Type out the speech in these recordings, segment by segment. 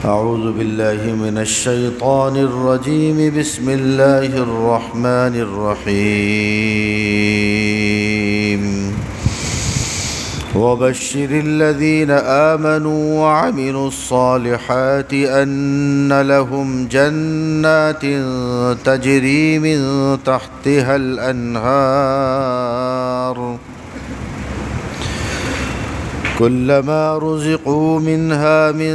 أعوذ بالله من الشيطان الرجيم بسم الله الرحمن الرحيم وبشر الذين آمنوا وعملوا الصالحات أن لهم جنات تجري من تحتها الأنهار كلما رزقوا منها من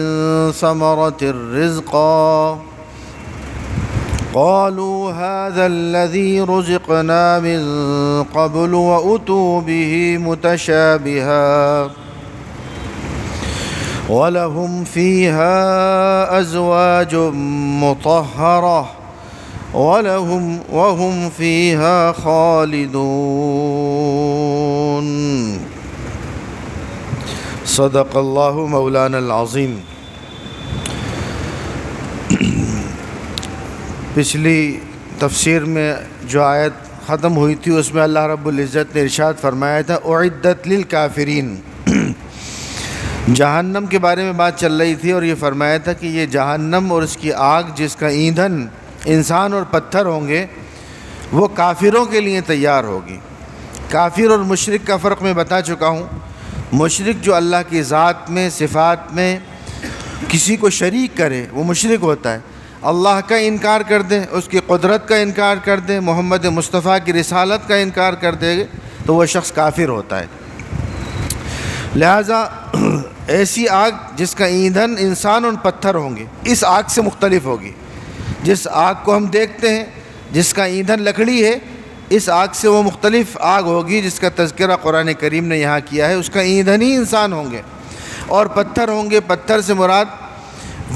ثمرة رزقا قالوا هذا الذي رزقنا من قبل وأتوا به متشابها ولهم فيها أزواج مطهرة وهم فيها خالدون صدق اللہ مولانا العظیم۔ پچھلی تفسیر میں جو آیت ختم ہوئی تھی اس میں اللہ رب العزت نے ارشاد فرمایا تھا اعدت للکافرین، جہنم کے بارے میں بات چل رہی تھی اور یہ فرمایا تھا کہ یہ جہنم اور اس کی آگ جس کا ایندھن انسان اور پتھر ہوں گے وہ کافروں کے لیے تیار ہوگی۔ کافر اور مشرک کا فرق میں بتا چکا ہوں۔ مشرک جو اللہ کی ذات میں صفات میں کسی کو شریک کرے وہ مشرک ہوتا ہے، اللہ کا انکار کر دے، اس کی قدرت کا انکار کر دے، محمد مصطفیٰ کی رسالت کا انکار کر دے تو وہ شخص کافر ہوتا ہے۔ لہٰذا ایسی آگ جس کا ایندھن انسان اور پتھر ہوں گے اس آگ سے مختلف ہوگی۔ جس آگ کو ہم دیکھتے ہیں جس کا ایندھن لکڑی ہے، اس آگ سے وہ مختلف آگ ہوگی جس کا تذکرہ قرآن کریم نے یہاں کیا ہے، اس کا ایندھن ہی انسان ہوں گے اور پتھر ہوں گے۔ پتھر سے مراد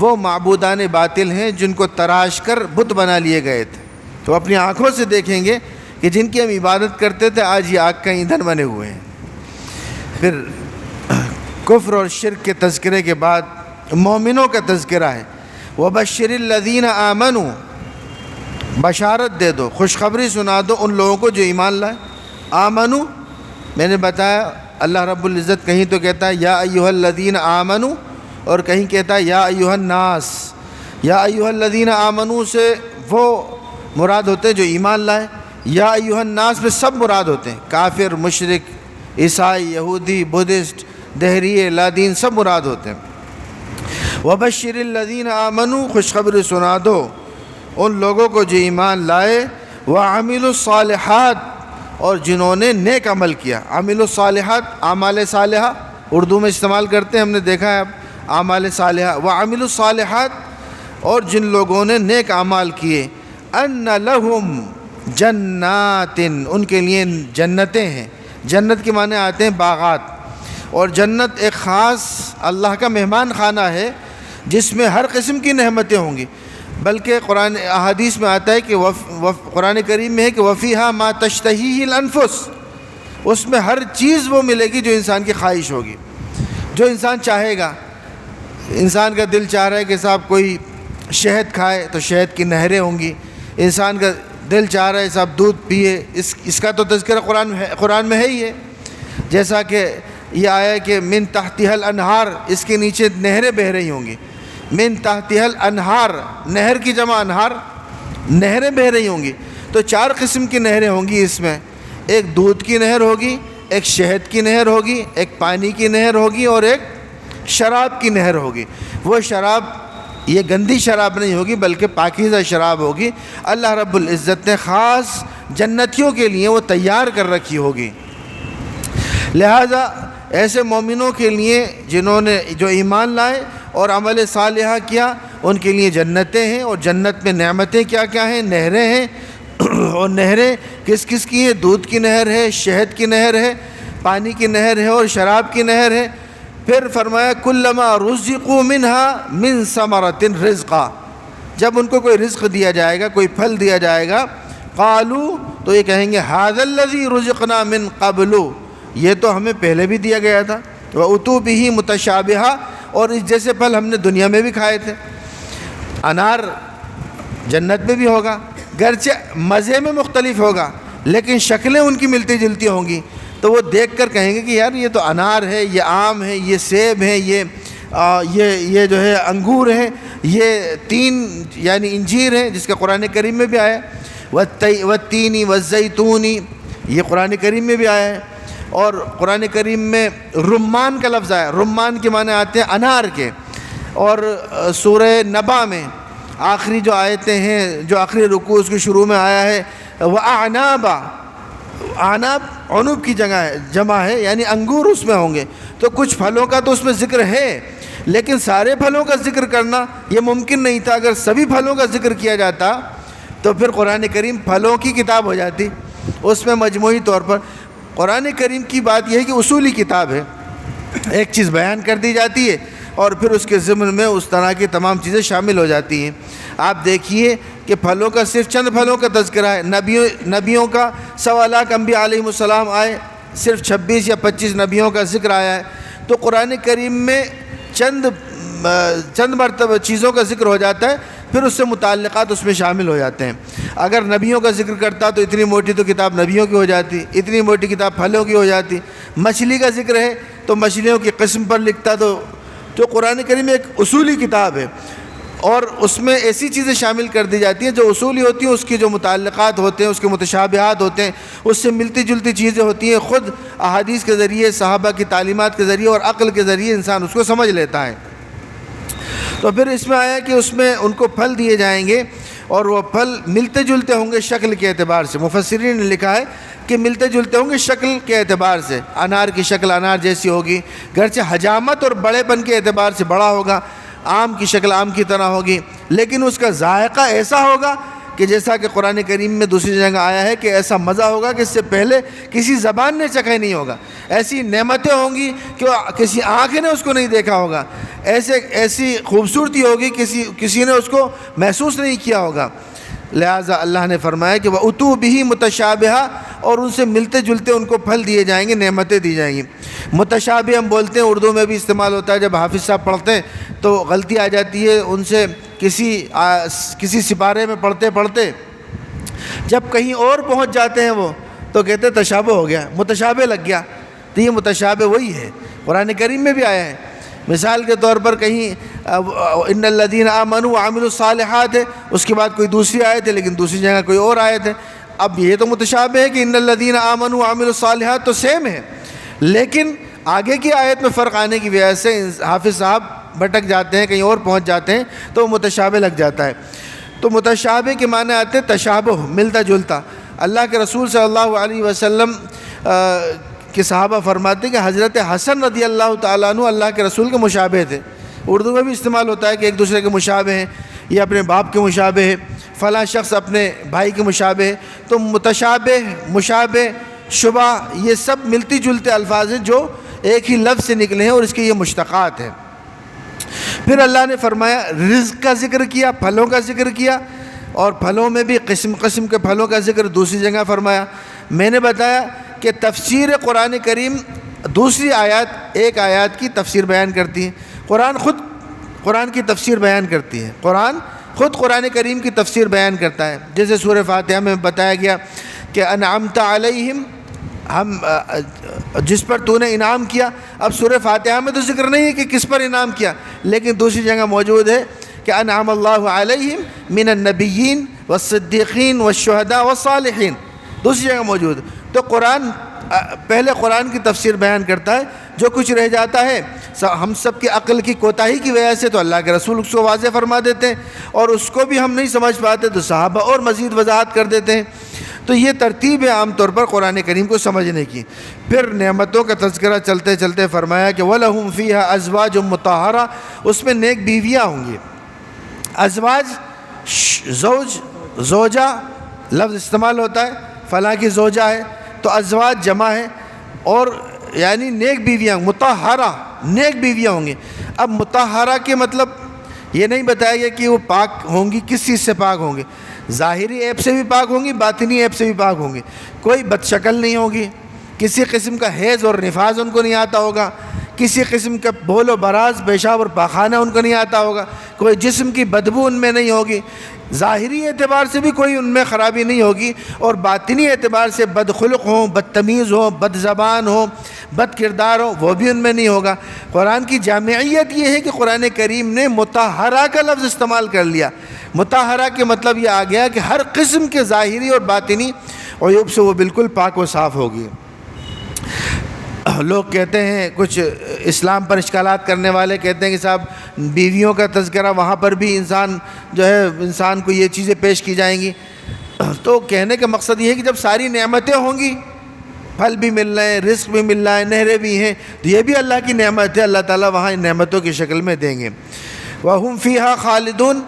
وہ معبودان باطل ہیں جن کو تراش کر بت بنا لیے گئے تھے، تو اپنی آنکھوں سے دیکھیں گے کہ جن کی ہم عبادت کرتے تھے آج یہ آگ کا ایندھن بنے ہوئے ہیں۔ پھر کفر اور شرک کے تذکرے کے بعد مومنوں کا تذکرہ ہے۔ وَبَشِّرِ الَّذِينَ آمَنُوا، بشارت دے دو، خوشخبری سنا دو ان لوگوں کو جو ایمان لائے۔ آمنو، میں نے بتایا اللہ رب العزت کہیں تو کہتا ہے یا ایھا الذین آمنو اور کہیں کہتا ہے یا ایھا الناس۔ یا ایھا الذین آمنو سے وہ مراد ہوتے ہیں جو ایمان لائے، یا ایھا الناس میں سب مراد ہوتے ہیں، کافر، مشرک، عیسائی، یہودی، بدھسٹ، دہریے، لادین سب مراد ہوتے ہیں۔ وبشر الذین آمنو، خوشخبری سنا دو ان لوگوں کو جو ایمان لائے، وعملوا الصالحات اور جنہوں نے نیک عمل کیا۔ عملوا الصالحات اعمال صالحہ اردو میں استعمال کرتے ہیں، ہم نے دیکھا ہے اب اعمال صالحہ۔ وعملوا الصالحات اور جن لوگوں نے نیک اعمال کیے، ان لہم جنات، ان کے لیے جنتیں ہیں۔ جنت کے معنی آتے ہیں باغات، اور جنت ایک خاص اللہ کا مہمان خانہ ہے جس میں ہر قسم کی نعمتیں ہوں گی، بلکہ قرآن احادیث میں آتا ہے کہ قرآن کریم میں ہے کہ وفیہا ما تشتہیہ الانفس، اس میں ہر چیز وہ ملے گی جو انسان کی خواہش ہوگی، جو انسان چاہے گا۔ انسان کا دل چاہ رہا ہے کہ صاحب کوئی شہد کھائے تو شہد کی نہریں ہوں گی، انسان کا دل چاہ رہا ہے صاحب دودھ پیے، اس کا تو تذکرہ قرآن میں ہے ہی ہے۔ جیسا کہ یہ آیا کہ من تحتها الانہار، اس کے نیچے نہریں بہہ رہی ہوں گی۔ من تحتها الانہار، نہر کی جمع انہار، نہریں بہہ رہی ہوں گی۔ تو چار قسم کی نہریں ہوں گی اس میں، ایک دودھ کی نہر ہوگی، ایک شہد کی نہر ہوگی، ایک پانی کی نہر ہوگی اور ایک شراب کی نہر ہوگی۔ وہ شراب یہ گندی شراب نہیں ہوگی بلکہ پاکیزہ شراب ہوگی، اللہ رب العزت نے خاص جنتیوں کے لیے وہ تیار کر رکھی ہوگی۔ لہذا ایسے مومنوں کے لیے جنہوں نے جو ایمان لائے اور عمل صالحہ کیا ان کے لیے جنتیں ہیں، اور جنت میں نعمتیں کیا کیا ہیں؟ نہریں ہیں۔ اور نہریں کس کس کی ہیں؟ دودھ کی نہر ہے، شہد کی نہر ہے، پانی کی نہر ہے اور شراب کی نہر ہے۔ پھر فرمایا کلما رزقوا منہا من ثمرۃ رزقا، جب ان کو کوئی رزق دیا جائے گا، کوئی پھل دیا جائے گا، قالوا تو یہ کہیں گے ھذا الذی رزقنا من قبل، یہ تو ہمیں پہلے بھی دیا گیا تھا، وَأُتُوا بِهِ مُتَشَابِهًا، اور اس جیسے پھل ہم نے دنیا میں بھی کھائے تھے۔ انار جنت میں بھی ہوگا، گرچہ مزے میں مختلف ہوگا لیکن شکلیں ان کی ملتی جلتی ہوں گی، تو وہ دیکھ کر کہیں گے کہ یار یہ تو انار ہے، یہ آم ہے، یہ سیب ہے، یہ یہ جو ہے انگور ہیں، یہ تین یعنی انجیر ہیں جس کا قرآن کریم میں بھی آیا ہے، والتین والزیتون یہ قرآن کریم میں بھی آیا ہے، اور قرآن کریم میں رمان کا لفظ آیا، رمان کے معنی آتے ہیں انار کے، اور سورہ نبا میں آخری جو آیتیں ہیں، جو آخری رکوع اس کے شروع میں آیا ہے وَأَعْنَابًا، اعناب عنب کی جمع ہے یعنی انگور اس میں ہوں گے، تو کچھ پھلوں کا تو اس میں ذکر ہے، لیکن سارے پھلوں کا ذکر کرنا یہ ممکن نہیں تھا۔ اگر سبھی پھلوں کا ذکر کیا جاتا تو پھر قرآن کریم پھلوں کی کتاب ہو جاتی، اس میں مجموعی طور پر۔ قرآن کریم کی بات یہ ہے کہ اصولی کتاب ہے، ایک چیز بیان کر دی جاتی ہے اور پھر اس کے ضمن میں اس طرح کی تمام چیزیں شامل ہو جاتی ہیں۔ آپ دیکھیے کہ پھلوں کا صرف چند پھلوں کا تذکرہ ہے، نبیوں کا 1.25 لاکھ انبیاء علیہ السلام آئے، صرف 26 یا 25 نبیوں کا ذکر آیا ہے، تو قرآن کریم میں چند مرتبہ چیزوں کا ذکر ہو جاتا ہے، پھر اس سے متعلقات اس میں شامل ہو جاتے ہیں۔ اگر نبیوں کا ذکر کرتا تو اتنی موٹی تو کتاب نبیوں کی ہو جاتی، اتنی موٹی کتاب پھلوں کی ہو جاتی۔ مچھلی کا ذکر ہے تو مچھلیوں کی قسم پر لکھتا، تو قرآن کریم ایک اصولی کتاب ہے، اور اس میں ایسی چیزیں شامل کر دی جاتی ہیں جو اصولی ہوتی ہیں، اس کی جو متعلقات ہوتے ہیں، اس کے متشابہات ہوتے ہیں، اس سے ملتی جلتی چیزیں ہوتی ہیں، خود احادیث کے ذریعے، صحابہ کی تعلیمات کے ذریعے اور عقل کے ذریعے انسان اس کو سمجھ لیتا ہے۔ تو پھر اس میں آیا کہ اس میں ان کو پھل دیے جائیں گے، اور وہ پھل ملتے جلتے ہوں گے شکل کے اعتبار سے۔ مفسرین نے لکھا ہے کہ ملتے جلتے ہوں گے شکل کے اعتبار سے، انار کی شکل انار جیسی ہوگی، گرچہ حجامت اور بڑے پن کے اعتبار سے بڑا ہوگا، آم کی شکل آم کی طرح ہوگی، لیکن اس کا ذائقہ ایسا ہوگا کہ جیسا کہ قرآن کریم میں دوسری جگہ آیا ہے کہ ایسا مزہ ہوگا کہ اس سے پہلے کسی زبان نے چکھا نہیں ہوگا، ایسی نعمتیں ہوں گی کہ کسی آنکھ نے اس کو نہیں دیکھا ہوگا، ایسی خوبصورتی ہوگی کسی نے اس کو محسوس نہیں کیا ہوگا۔ لہٰذا اللہ نے فرمایا کہ وَأُتُوا بِهِ مُتَشَابِهًا، اور ان سے ملتے جلتے ان کو پھل دیے جائیں گے، نعمتیں دی جائیں گی۔ متشابہ ہم بولتے ہیں، اردو میں بھی استعمال ہوتا ہے، جب حافظ صاحب پڑھتے ہیں تو غلطی آ جاتی ہے ان سے، کسی سپارے میں پڑھتے پڑھتے جب کہیں اور پہنچ جاتے ہیں وہ تو کہتے ہیں تشابہ ہو گیا، متشابہ لگ گیا، تو یہ متشابہ وہی ہے، قرآن کریم میں بھی آیا ہے۔ مثال کے طور پر کہیں ان الذین آمنوا وعملوا الصالحات ہے، اس کے بعد کوئی دوسری آیت ہے لیکن دوسری جگہ کوئی اور آیت ہے۔ اب یہ تو متشابہ ہے کہ ان الذین آمنوا وعملوا الصالحات تو سیم ہے، لیکن آگے کی آیت میں فرق آنے کی وجہ سے حافظ صاحب بھٹک جاتے ہیں، کہیں اور پہنچ جاتے ہیں تو متشابہ لگ جاتا ہے۔ تو متشابہ کے معنی آتے ہیں تشابہ، ملتا جلتا۔ اللہ کے رسول صلی اللہ علیہ وسلم کے صحابہ فرماتے ہیں کہ حضرت حسن رضی اللہ تعالیٰ عنہ اللہ کے رسول کے مشابہ تھے۔ اردو میں بھی استعمال ہوتا ہے کہ ایک دوسرے کے مشابہ ہیں، یا اپنے باپ کے مشابہ ہے، فلاں شخص اپنے بھائی کے مشابہ ہے۔ تو متشابہ، مشابہ، شبہ، یہ سب ملتی جلتے الفاظ ہیں جو ایک ہی لفظ سے نکلے ہیں اور اس کے یہ مشتقات ہیں۔ پھر اللہ نے فرمایا رزق کا ذکر کیا، پھلوں کا ذکر کیا، اور پھلوں میں بھی قسم قسم کے پھلوں کا ذکر دوسری جگہ فرمایا۔ میں نے بتایا کہ تفسیر قرآن کریم دوسری آیات ایک آیات کی تفسیر بیان کرتی ہے، قرآن خود قرآن کی تفسیر بیان کرتی ہے، قرآن خود قرآن کریم کی تفسیر بیان کرتا ہے۔ جیسے سورہ فاتحہ میں بتایا گیا کہ انعمت علیہم، ہم جس پر تو نے انعام کیا۔ اب سورہ فاتحہ میں تو ذکر نہیں ہے کہ کس پر انعام کیا، لیکن دوسری جگہ موجود ہے کہ انعم اللہ علیہم من النبیین والصدیقین والشہداء والصالحین، دوسری جگہ موجود ہے۔ تو قرآن پہلے قرآن کی تفسیر بیان کرتا ہے، جو کچھ رہ جاتا ہے ہم سب کی عقل کی کوتاہی کی وجہ سے تو اللہ کے رسول اس کو واضح فرما دیتے ہیں، اور اس کو بھی ہم نہیں سمجھ پاتے تو صحابہ اور مزید وضاحت کر دیتے ہیں۔ تو یہ ترتیب ہے عام طور پر قرآن کریم کو سمجھنے کی۔ پھر نعمتوں کا تذکرہ چلتے چلتے فرمایا کہ وَلَهُمْ فِيهَا أَزْوَاجٌ مُطَهَّرَةٌ، اس میں نیک بیویاں ہوں گی۔ ازواج، زوج، زوجہ لفظ استعمال ہوتا ہے، فلاں کی زوجہ ہے تو ازواج جمع ہے، اور یعنی نیک بیویاں، مطہرہ نیک بیویاں ہوں گی۔ اب مطہرہ کے مطلب یہ نہیں بتایا گیا کہ وہ پاک ہوں گی، کس چیز سے پاک ہوں گی، ظاہری عیب سے بھی پاک ہوں گی، باطنی عیب سے بھی پاک ہوں گی، کوئی بد شکل نہیں ہوگی، کسی قسم کا حیض اور نفاذ ان کو نہیں آتا ہوگا، کسی قسم کا بول و براز، پیشاب اور پاخانہ ان کو نہیں آتا ہوگا، کوئی جسم کی بدبو ان میں نہیں ہوگی، ظاہری اعتبار سے بھی کوئی ان میں خرابی نہیں ہوگی، اور باطنی اعتبار سے بدخلق ہوں، بدتمیز ہوں، بد زبان ہوں، بد کردار ہوں، وہ بھی ان میں نہیں ہوگا۔ قرآن کی جامعیت یہ ہے کہ قرآن کریم نے مطہرہ کا لفظ استعمال کر لیا۔ مطہرہ کے مطلب یہ آ گیا کہ ہر قسم کے ظاہری اور باطنی عیوب سے وہ بالکل پاک و صاف ہوگی۔ لوگ کہتے ہیں، کچھ اسلام پر اشکالات کرنے والے کہتے ہیں کہ صاحب بیویوں کا تذکرہ، وہاں پر بھی انسان کو یہ چیزیں پیش کی جائیں گی۔ تو کہنے کا مقصد یہ ہے کہ جب ساری نعمتیں ہوں گی، پھل بھی مل رہے ہیں، رزق بھی مل رہا ہے، نہریں بھی ہیں، تو یہ بھی اللہ کی نعمت ہے، اللہ تعالیٰ وہاں ان نعمتوں کی شکل میں دیں گے۔ وَهُمْ فِيهَا خَالِدُونَ۔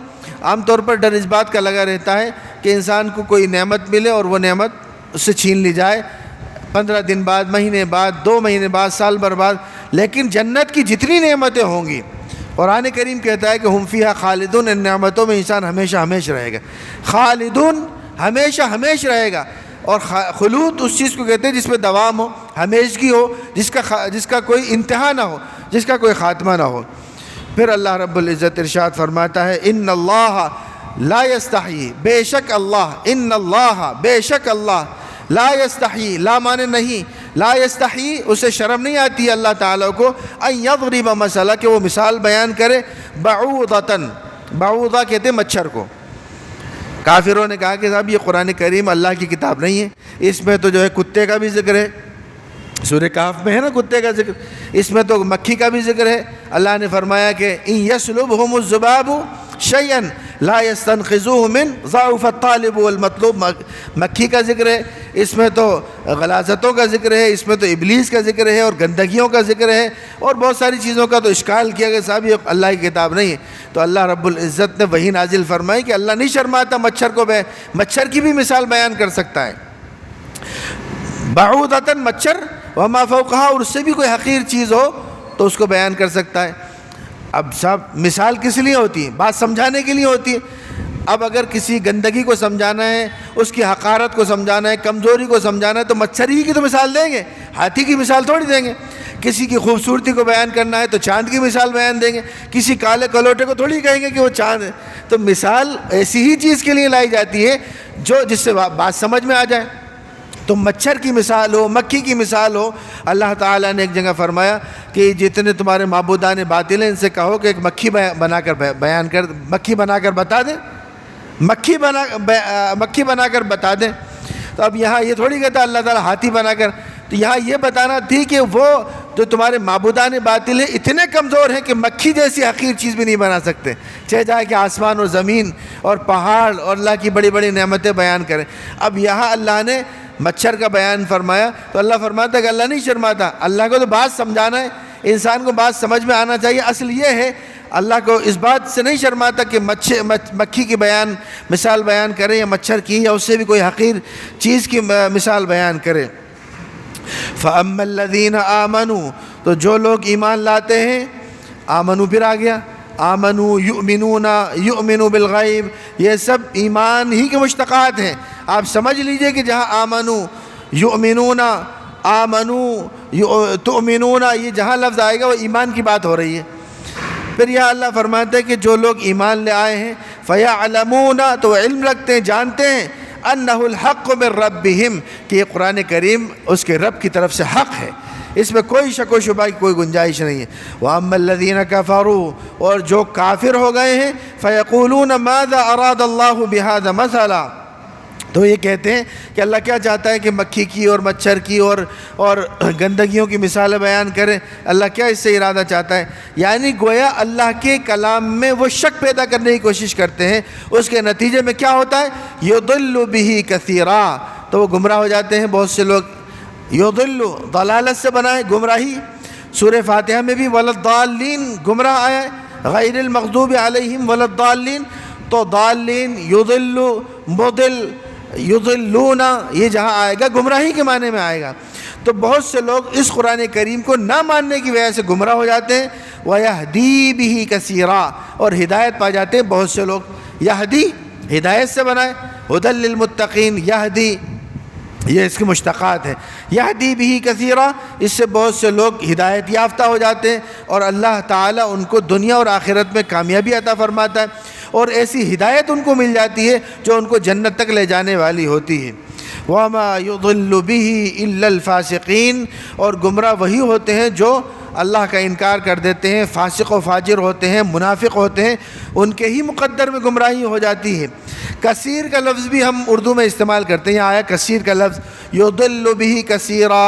عام طور پر ڈر اس بات کا لگا رہتا ہے کہ انسان کو کوئی نعمت ملے اور وہ نعمت اس سے چھین لی جائے 15 دن بعد، مہینے بعد، 2 مہینے بعد، سال بھر بعد، لیکن جنت کی جتنی نعمتیں ہوں گی، قرآن کریم کہتا ہے کہ ہم فیہا خالدون، ان نعمتوں میں انسان ہمیشہ ہمیشہ رہے گا۔ خالدون، ہمیشہ ہمیشہ رہے گا۔ اور خلود اس چیز کو کہتے ہیں جس میں دوام ہو، ہمیشگی ہو، جس کا کوئی انتہا نہ ہو، جس کا کوئی خاتمہ نہ ہو۔ پھر اللہ رب العزت ارشاد فرماتا ہے، ان اللہ لا یستحیی، بے شک اللہ، ان اللہ، بے شک اللہ، لا یستحیی، لا مانے نہیں، لا یستحیی، اسے شرم نہیں آتی اللہ تعالیٰ کو، ان یضرب مثلا، کہ وہ مثال بیان کرے، بعوضۃ، بعوضہ کہتے ہیں مچھر کو۔ کافروں نے کہا کہ صاحب یہ قرآن کریم اللہ کی کتاب نہیں ہے، اس میں تو جو ہے کتے کا بھی ذکر ہے، سورہ کہف میں ہے نا کتے کا ذکر، اس میں تو مکھی کا بھی ذکر ہے۔ اللہ نے فرمایا کہ ان یسلبہم الذباب شیئا لا یستنقذوہ من ضعف الطالب والمطلوب، مکھی کا ذکر ہے، اس میں تو غلاظتوں کا ذکر ہے، اس میں تو ابلیس کا ذکر ہے، اور گندگیوں کا ذکر ہے، اور بہت ساری چیزوں کا تو اشکال کیا کہ صاحب یہ اللہ کی کتاب نہیں ہے۔ تو اللہ رب العزت نے وحی نازل فرمائی کہ اللہ نہیں شرماتا مچھر کی بھی مثال بیان کر سکتا ہے۔ بعوضۃ، مچھر، وما فوقہا، اور اس سے بھی کوئی حقیر چیز ہو تو اس کو بیان کر سکتا ہے۔ اب صاحب مثال کس لیے ہوتی ہے؟ بات سمجھانے کے لیے ہوتی ہے۔ اب اگر کسی گندگی کو سمجھانا ہے، اس کی حقارت کو سمجھانا ہے، کمزوری کو سمجھانا ہے، تو مچھر ہی کی تو مثال دیں گے، ہاتھی کی مثال تھوڑی دیں گے۔ کسی کی خوبصورتی کو بیان کرنا ہے تو چاند کی مثال بیان دیں گے، کسی کالے کلوٹے کو تھوڑی کہیں گے کہ وہ چاند ہے۔ تو مثال ایسی ہی چیز کے لیے لائی جاتی ہے جس سے بات سمجھ میں آ جائے۔ تو مچھر کی مثال ہو، مکھی کی مثال ہو، اللہ تعالیٰ نے ایک جگہ فرمایا کہ جتنے تمہارے معبودان باطل ہیں ان سے کہو کہ ایک مکھی بنا کر بتا دیں، مکھی بنا کر بتا دیں۔ تو اب یہاں یہ تھوڑی کہتا اللہ تعالیٰ ہاتھی بنا کر، تو یہاں یہ بتانا تھی کہ وہ جو تمہارے معبودان باطل ہیں اتنے کمزور ہیں کہ مکھی جیسی حقیر چیز بھی نہیں بنا سکتے، چاہے جائے کہ آسمان اور زمین اور پہاڑ اور اللہ کی بڑی بڑی نعمتیں بیان کریں۔ اب یہاں اللہ نے مچھر کا بیان فرمایا تو اللہ فرماتا ہے کہ اللہ نہیں شرماتا، اللہ کو تو بات سمجھانا ہے، انسان کو بات سمجھ میں آنا چاہیے۔ اصل یہ ہے اللہ کو اس بات سے نہیں شرماتا کہ مکھی کی مثال بیان کرے، یا مچھر کی، یا اس سے بھی کوئی حقیر چیز کی مثال بیان کرے۔ فَأَمَّا الَّذِينَ آمَنُوا، تو جو لوگ ایمان لاتے ہیں، آمنو پھر آ گیا، آمنو یؤمنون، یؤمنو بالغیب، یہ سب ایمان ہی کے مشتقات ہیں۔ آپ سمجھ لیجئے کہ جہاں آمنو، یؤمنون، آمنو، تؤمنون، یہ جہاں لفظ آئے گا وہ ایمان کی بات ہو رہی ہے۔ پھر یہاں اللہ فرماتے ہیں کہ جو لوگ ایمان لے آئے ہیں، فَيَعْلَمُونَ، تو علم رکھتے ہیں، جانتے ہیں، أَنَّهُ الْحَقُّ مِنْ رَبِّهِمْ، کہ یہ قرآن کریم اس کے رب کی طرف سے حق ہے، اس میں کوئی شک و شبہ کی کوئی گنجائش نہیں ہے۔ وَأَمَّا الَّذِينَ كَفَرُوا، اور جو کافر ہو گئے ہیں، فَيَقُولُونَ مَاذَا أَرَادَ اللَّهُ بِهَذَا مَثَلًا، تو یہ کہتے ہیں کہ اللہ کیا چاہتا ہے کہ مکھی کی اور مچھر کی اور گندگیوں کی مثالیں بیان کریں، اللہ کیا اس سے ارادہ چاہتا ہے؟ یعنی گویا اللہ کے کلام میں وہ شک پیدا کرنے کی کوشش کرتے ہیں، اس کے نتیجے میں کیا ہوتا ہے؟ یضل بہ کثیرا، تو وہ گمراہ ہو جاتے ہیں بہت سے لوگ۔ یضل، ضلالت سے بنا ہے گمراہی، سورہ فاتحہ میں بھی وللضالین گمراہ آیا ہے، غیر المغضوب علیہم وللضالین، تو ضالین، یضل، مضل، یضلون، یہ جہاں آئے گا گمراہی کے معنی میں آئے گا۔ تو بہت سے لوگ اس قرآن کریم کو نہ ماننے کی وجہ سے گمراہ ہو جاتے ہیں، وَيَهْدِي بِهِ كَثِيرًا، اور ہدایت پا جاتے ہیں بہت سے لوگ۔ یہدی ہدایت سے بنا ہے، ہدی للمتقین، یہدی یہ اس کے مشتقات ہیں۔ یہدی بہ کثیرا، اس سے بہت سے لوگ ہدایت یافتہ ہو جاتے ہیں اور اللہ تعالیٰ ان کو دنیا اور آخرت میں کامیابی عطا فرماتا ہے، اور ایسی ہدایت ان کو مل جاتی ہے جو ان کو جنت تک لے جانے والی ہوتی ہے۔ وَمَا يُضِلُّ بِهِ إِلَّا الْفَاسِقِينَ، اور گمراہ وہی ہوتے ہیں جو اللہ کا انکار کر دیتے ہیں، فاسق و فاجر ہوتے ہیں، منافق ہوتے ہیں، ان کے ہی مقدر میں گمراہی ہو جاتی ہے۔ کثیر کا لفظ بھی ہم اردو میں استعمال کرتے ہیں، یہاں آیا کثیر کا لفظ، یضل بہ کثیرا،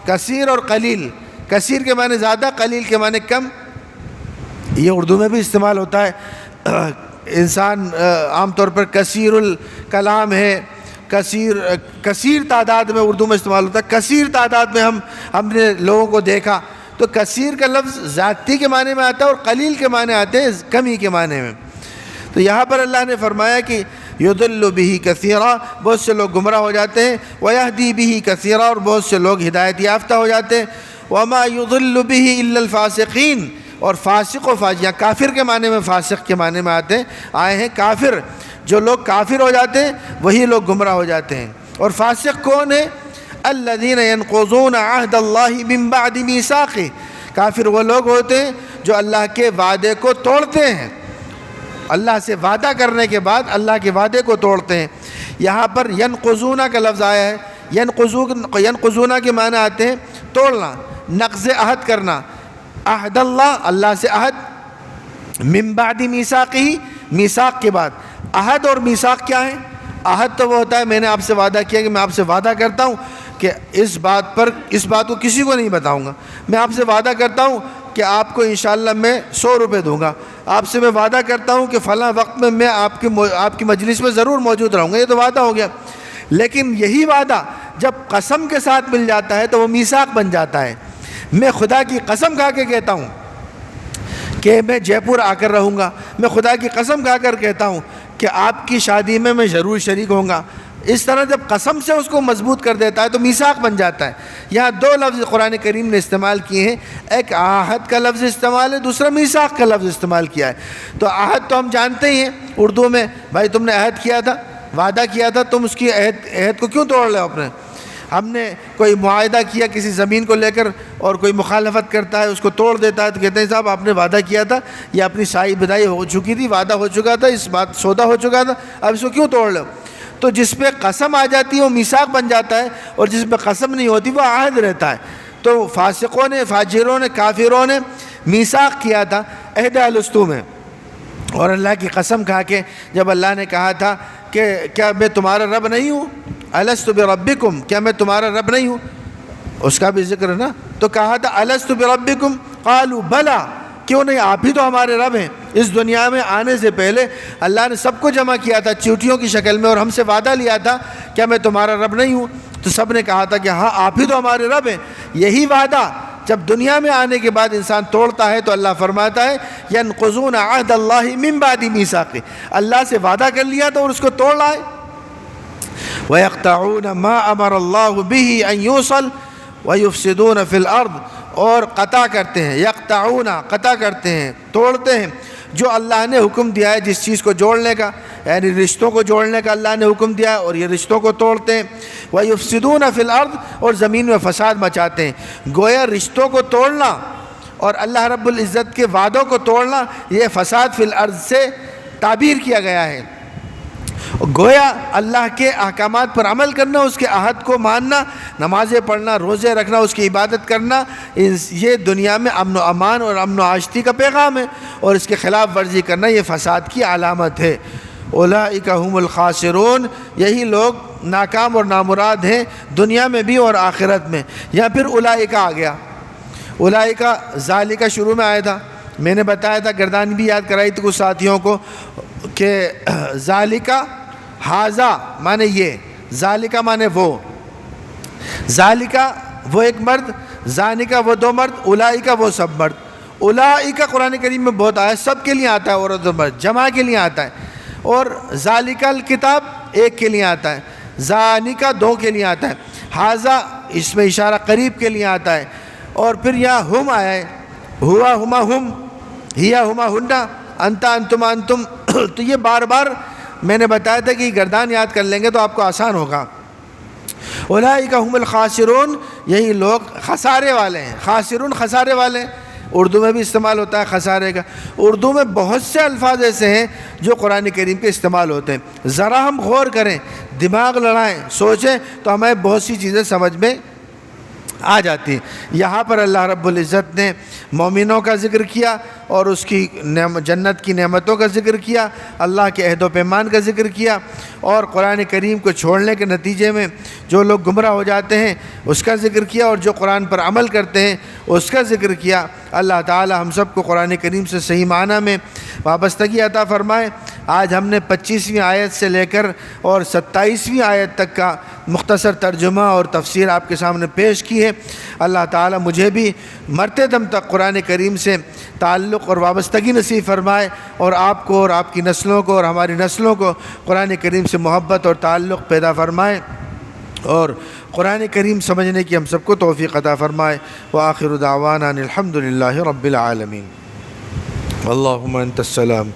کثیر اور قلیل، کثیر کے معنی زیادہ، قلیل کے معنی کم، یہ اردو میں بھی استعمال ہوتا ہے۔ انسان عام طور پر کثیر الکلام ہے، کثیر تعداد میں اردو میں استعمال ہوتا ہے، کثیر تعداد میں ہم نے لوگوں کو دیکھا، تو کثیر کا لفظ زیادتی کے معنی میں آتا ہے اور قلیل کے معنی آتے ہیں کمی کے معنی میں۔ تو یہاں پر اللہ نے فرمایا کہ یضل بہ کثیرا، بہت سے لوگ گمراہ ہو جاتے ہیں، ویہدی بہ کثیرا، اور بہت سے لوگ ہدایت یافتہ ہو جاتے ہیں، وما یضل بہ الا الفاسقین، اور فاسق و فاجر، یہاں کافر کے معنی میں فاسق کے معنی میں آئے ہیں کافر، جو لوگ کافر ہو جاتے ہیں وہی لوگ گمراہ ہو جاتے ہیں۔ اور فاسق کون ہے؟ الذین ینقضون عہد اللہ من بعد میثاقہ، کافر وہ لوگ ہوتے ہیں جو اللہ کے وعدے کو توڑتے ہیں، اللہ سے وعدہ کرنے کے بعد اللہ کے وعدے کو توڑتے ہیں۔ یہاں پر ینقضون کا لفظ آیا ہے، ینقضون کے معنی آتے ہیں توڑنا، نقض عہد کرنا، عہد اللہ سے عہد، من بعد میثاقہ، میثاق کے بعد۔ عہد اور میثاق کیا ہے؟ عہد تو وہ ہوتا ہے میں نے آپ سے وعدہ کیا کہ میں آپ سے وعدہ کرتا ہوں کہ اس بات کو کسی کو نہیں بتاؤں گا، میں آپ سے وعدہ کرتا ہوں کہ آپ کو انشاءاللہ میں 100 روپے دوں گا، آپ سے میں وعدہ کرتا ہوں کہ فلاں وقت میں میں آپ کی مجلس میں ضرور موجود رہوں گا، یہ تو وعدہ ہو گیا۔ لیکن یہی وعدہ جب قسم کے ساتھ مل جاتا ہے تو وہ میثاق بن جاتا ہے۔ میں خدا کی قسم کھا کے کہتا ہوں کہ میں جے پور آ کر رہوں گا، میں خدا کی قسم کھا کر کہتا ہوں کہ آپ کی شادی میں ضرور شریک ہوں گا، اس طرح جب قسم سے اس کو مضبوط کر دیتا ہے تو میثاق بن جاتا ہے۔ یہاں 2 لفظ قرآن کریم نے استعمال کیے ہیں، ایک عہد کا لفظ استعمال ہے، دوسرا میثاق کا لفظ استعمال کیا ہے۔ تو عہد تو ہم جانتے ہی ہیں اردو میں، بھائی تم نے عہد کیا تھا، وعدہ کیا تھا، تم اس کی عہد کو کیوں توڑ رہے ہو اپنے؟ ہم نے کوئی معاہدہ کیا کسی زمین کو لے کر اور کوئی مخالفت کرتا ہے، اس کو توڑ دیتا ہے، تو کہتے ہیں صاحب آپ نے وعدہ کیا تھا، یہ اپنی سائی بدائی ہو چکی تھی، وعدہ ہو چکا تھا، اس بات سودا ہو چکا تھا، اب اس کو کیوں توڑ لو؟ تو جس پہ قسم آ جاتی ہے وہ میثاق بن جاتا ہے، اور جس پہ قسم نہیں ہوتی وہ عہد رہتا ہے۔ تو فاسقوں نے، فاجروں نے، کافروں نے میثاق کیا تھا عہد الوسطی میں، اور اللہ کی قسم کھا کے جب اللہ نے کہا تھا کہ کیا میں تمہارا رب نہیں ہوں، الست بربکم، کیا میں تمہارا رب نہیں ہوں، اس کا بھی ذکر ہے نا، تو کہا تھا الست بربکم قالوا بلا، کیوں نہیں، آپ ہی تو ہمارے رب ہیں۔ اس دنیا میں آنے سے پہلے اللہ نے سب کو جمع کیا تھا چیوٹیوں کی شکل میں اور ہم سے وعدہ لیا تھا کیا میں تمہارا رب نہیں ہوں، تو سب نے کہا تھا کہ ہاں آپ ہی تو ہمارے رب ہیں۔ یہی وعدہ جب دنیا میں آنے کے بعد انسان توڑتا ہے تو اللہ فرماتا ہے ینقضون عہد اللہ من بعد میثاقہ، اللہ سے وعدہ کر لیا تو اور اس کو توڑ لائے۔ وَيَقْطَعُونَ مَا أَمَرَ اللَّهُ بِهِ أَن يُوصَلَ وَيُفْسِدُونَ فِي الْأَرْضِ، اور قطع کرتے ہیں، یقطعون قطع کرتے ہیں، توڑتے ہیں جو اللہ نے حکم دیا ہے جس چیز کو جوڑنے کا، یعنی رشتوں کو جوڑنے کا اللہ نے حکم دیا ہے اور یہ رشتوں کو توڑتے ہیں۔ وَيُفْسِدُونَ فِي الْأَرْضِ، اور زمین میں فساد مچاتے ہیں۔ گویا رشتوں کو توڑنا اور اللہ رب العزت کے وعدوں کو توڑنا یہ فساد فی الارض سے تعبیر کیا گیا ہے۔ گویا اللہ کے احکامات پر عمل کرنا، اس کے عہد کو ماننا، نمازیں پڑھنا، روزے رکھنا، اس کی عبادت کرنا، یہ دنیا میں امن و امان اور امن و عاشتی کا پیغام ہے، اور اس کے خلاف ورزی کرنا یہ فساد کی علامت ہے۔ اولئک هم الخاسرون، یہی لوگ ناکام اور نامراد ہیں دنیا میں بھی اور آخرت میں۔ یا پھر اولئک آ گیا، اولئک ذالک شروع میں آیا تھا، میں نے بتایا تھا، گردان بھی یاد کرائی تھی کچھ ساتھیوں کو کہ ذالک ہذا مانے یہ، ذالک مانے وہ، ذالک وہ ایک مرد، ذالک وہ 2 مرد، اولئک وہ سب مرد۔ اولئک قرآن کریم میں بہت آیا، سب کے لیے آتا ہے، عورت اور مرد جمع کے لیے آتا ہے، اور ذالک الکتاب ایک کے لیے آتا ہے، ذالک 2 کے لیے آتا ہے، ہذا اس میں اشارہ قریب کے لیے آتا ہے، اور پھر یہاں ہم آیا ہے، ہوا ہما ہم، ہیا ہما ہنہ، انتا انتما انتم، تو یہ بار بار میں نے بتایا تھا کہ گردان یاد کر لیں گے تو آپ کو آسان ہوگا۔ اولئک هم الخاسرون، یہی لوگ خسارے والے ہیں۔ خاسرون خسارے والے ہیں، اردو میں بھی استعمال ہوتا ہے خسارے کا۔ اردو میں بہت سے الفاظ ایسے ہیں جو قرآن کریم کے استعمال ہوتے ہیں، ذرا ہم غور کریں، دماغ لڑائیں، سوچیں تو ہمیں بہت سی چیزیں سمجھ میں آ جاتی ہیں۔ یہاں پر اللہ رب العزت نے مومنوں کا ذکر کیا اور اس کی جنت کی نعمتوں کا ذکر کیا، اللہ کے عہد و پیمان کا ذکر کیا، اور قرآن کریم کو چھوڑنے کے نتیجے میں جو لوگ گمراہ ہو جاتے ہیں اس کا ذکر کیا، اور جو قرآن پر عمل کرتے ہیں اس کا ذکر کیا۔ اللہ تعالی ہم سب کو قرآن کریم سے صحیح معنی میں وابستگی عطا فرمائے۔ آج ہم نے 25ویں آیت سے لے کر اور 27ویں آیت تک کا مختصر ترجمہ اور تفسیر آپ کے سامنے پیش کی ہے۔ اللہ تعالی مجھے بھی مرتے دم تک قرآن کریم سے تعلق اور وابستگی نصیب فرمائے، اور آپ کو اور آپ کی نسلوں کو اور ہماری نسلوں کو قرآن کریم سے محبت اور تعلق پیدا فرمائے، اور قرآن کریم سمجھنے کی ہم سب کو توفیق عطا فرمائے۔ وآخر دعوانا ان الحمد للہ رب العالمین۔ اللہم انت السلام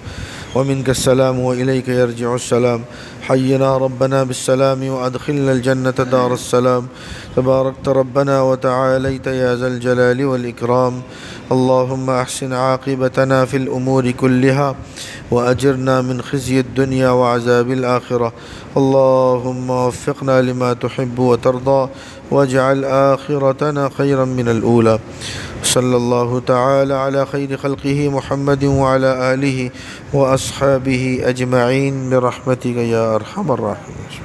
ومنك السلام وإليك يرجع السلام، حينا ربنا بالسلام وأدخلنا الجنة دار السلام، تباركت ربنا وتعاليت يا ذا الجلال والإكرام، اللهم أحسن عاقبتنا في الأمور كلها وأجرنا من خزي الدنيا وعذاب الآخرة، اللهم وفقنا لما تحب وترضى واجعل آخرتنا خيرا من الأولى، صلى الله تعالى على خير خلقه محمد وعلى آله وأصحابه أجمعين برحمتك يا أرحم الراحمين۔